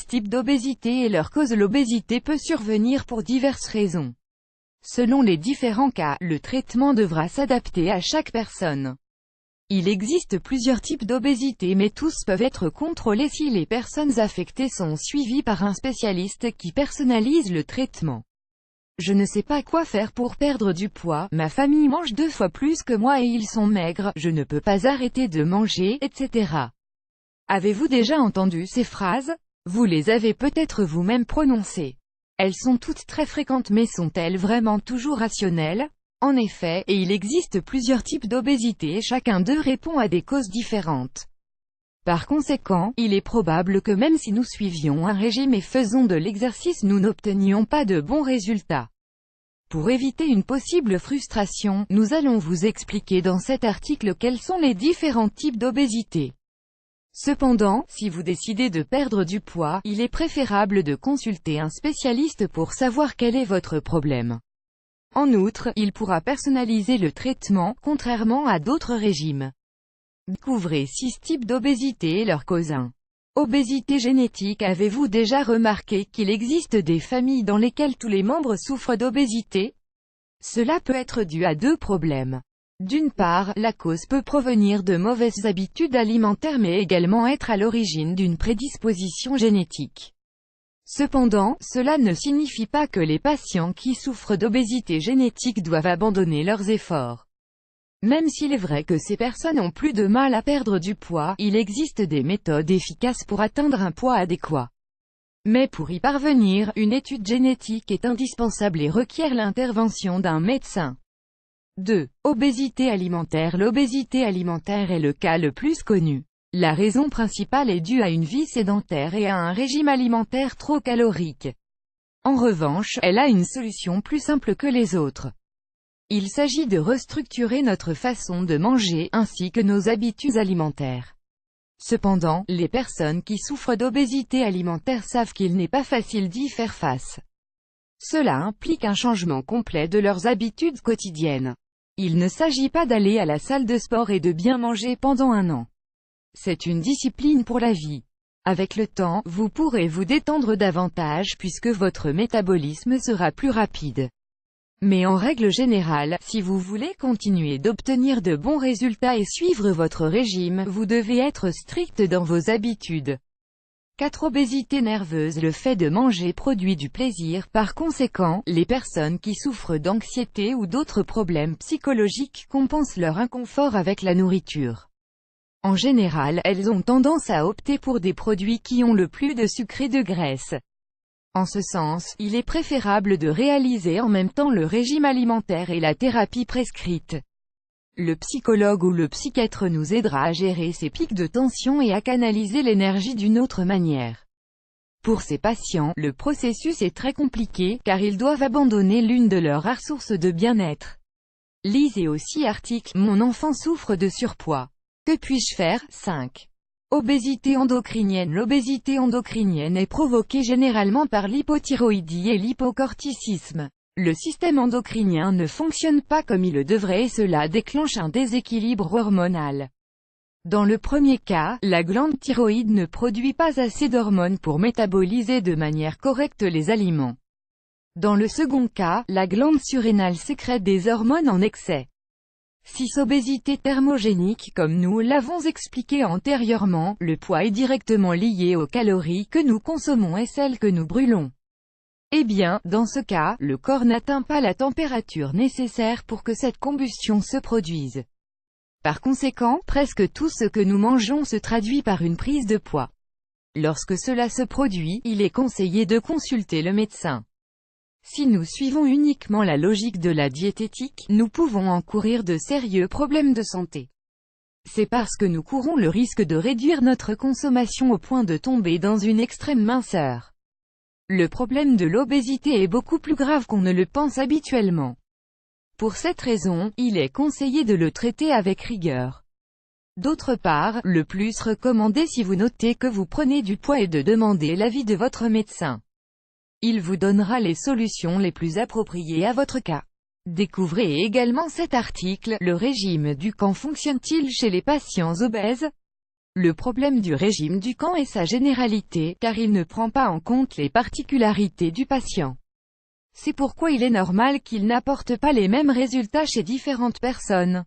types d'obésité et leurs causes. L'obésité peut survenir pour diverses raisons. Selon les différents cas, le traitement devra s'adapter à chaque personne. Il existe plusieurs types d'obésité mais tous peuvent être contrôlés si les personnes affectées sont suivies par un spécialiste qui personnalise le traitement. Je ne sais pas quoi faire pour perdre du poids, ma famille mange 2 fois plus que moi et ils sont maigres, je ne peux pas arrêter de manger, etc. Avez-vous déjà entendu ces phrases? Vous les avez peut-être vous-même prononcées. Elles sont toutes très fréquentes mais sont-elles vraiment toujours rationnelles? En effet, et il existe plusieurs types d'obésité et chacun d'eux répond à des causes différentes. Par conséquent, il est probable que même si nous suivions un régime et faisons de l'exercice nous n'obtenions pas de bons résultats. Pour éviter une possible frustration, nous allons vous expliquer dans cet article quels sont les différents types d'obésité. Cependant, si vous décidez de perdre du poids, il est préférable de consulter un spécialiste pour savoir quel est votre problème. En outre, il pourra personnaliser le traitement, contrairement à d'autres régimes. Découvrez 6 types d'obésité et leurs causes. 1. Obésité génétique. Avez-vous déjà remarqué qu'il existe des familles dans lesquelles tous les membres souffrent d'obésité? Cela peut être dû à 2 problèmes. D'une part, la cause peut provenir de mauvaises habitudes alimentaires mais également être à l'origine d'une prédisposition génétique. Cependant, cela ne signifie pas que les patients qui souffrent d'obésité génétique doivent abandonner leurs efforts. Même s'il est vrai que ces personnes ont plus de mal à perdre du poids, il existe des méthodes efficaces pour atteindre un poids adéquat. Mais pour y parvenir, une étude génétique est indispensable et requiert l'intervention d'un médecin. 2. Obésité alimentaire. L'obésité alimentaire est le cas le plus connu. La raison principale est due à une vie sédentaire et à un régime alimentaire trop calorique. En revanche, elle a une solution plus simple que les autres. Il s'agit de restructurer notre façon de manger, ainsi que nos habitudes alimentaires. Cependant, les personnes qui souffrent d'obésité alimentaire savent qu'il n'est pas facile d'y faire face. Cela implique un changement complet de leurs habitudes quotidiennes. Il ne s'agit pas d'aller à la salle de sport et de bien manger pendant un an. C'est une discipline pour la vie. Avec le temps, vous pourrez vous détendre davantage puisque votre métabolisme sera plus rapide. Mais en règle générale, si vous voulez continuer d'obtenir de bons résultats et suivre votre régime, vous devez être strict dans vos habitudes. 4. Obésité nerveuse. Le fait de manger produit du plaisir, par conséquent, les personnes qui souffrent d'anxiété ou d'autres problèmes psychologiques compensent leur inconfort avec la nourriture. En général, elles ont tendance à opter pour des produits qui ont le plus de sucre et de graisse. En ce sens, il est préférable de réaliser en même temps le régime alimentaire et la thérapie prescrite. Le psychologue ou le psychiatre nous aidera à gérer ces pics de tension et à canaliser l'énergie d'une autre manière. Pour ces patients, le processus est très compliqué, car ils doivent abandonner l'une de leurs rares sources de bien-être. Lisez aussi article « Mon enfant souffre de surpoids. Que puis-je faire ?» 5. Obésité endocrinienne. L'obésité endocrinienne est provoquée généralement par l'hypothyroïdie et l'hypocorticisme. Le système endocrinien ne fonctionne pas comme il le devrait et cela déclenche un déséquilibre hormonal. Dans le premier cas, la glande thyroïde ne produit pas assez d'hormones pour métaboliser de manière correcte les aliments. Dans le second cas, la glande surrénale sécrète des hormones en excès. 6. Obésité thermogénique. Comme nous l'avons expliqué antérieurement, le poids est directement lié aux calories que nous consommons et celles que nous brûlons. Eh bien, dans ce cas, le corps n'atteint pas la température nécessaire pour que cette combustion se produise. Par conséquent, presque tout ce que nous mangeons se traduit par une prise de poids. Lorsque cela se produit, il est conseillé de consulter le médecin. Si nous suivons uniquement la logique de la diététique, nous pouvons encourir de sérieux problèmes de santé. C'est parce que nous courons le risque de réduire notre consommation au point de tomber dans une extrême minceur. Le problème de l'obésité est beaucoup plus grave qu'on ne le pense habituellement. Pour cette raison, il est conseillé de le traiter avec rigueur. D'autre part, le plus recommandé si vous notez que vous prenez du poids est de demander l'avis de votre médecin. Il vous donnera les solutions les plus appropriées à votre cas. Découvrez également cet article, le régime Dukan fonctionne-t-il chez les patients obèses? Le problème du régime Dukan est sa généralité, car il ne prend pas en compte les particularités du patient. C'est pourquoi il est normal qu'il n'apporte pas les mêmes résultats chez différentes personnes.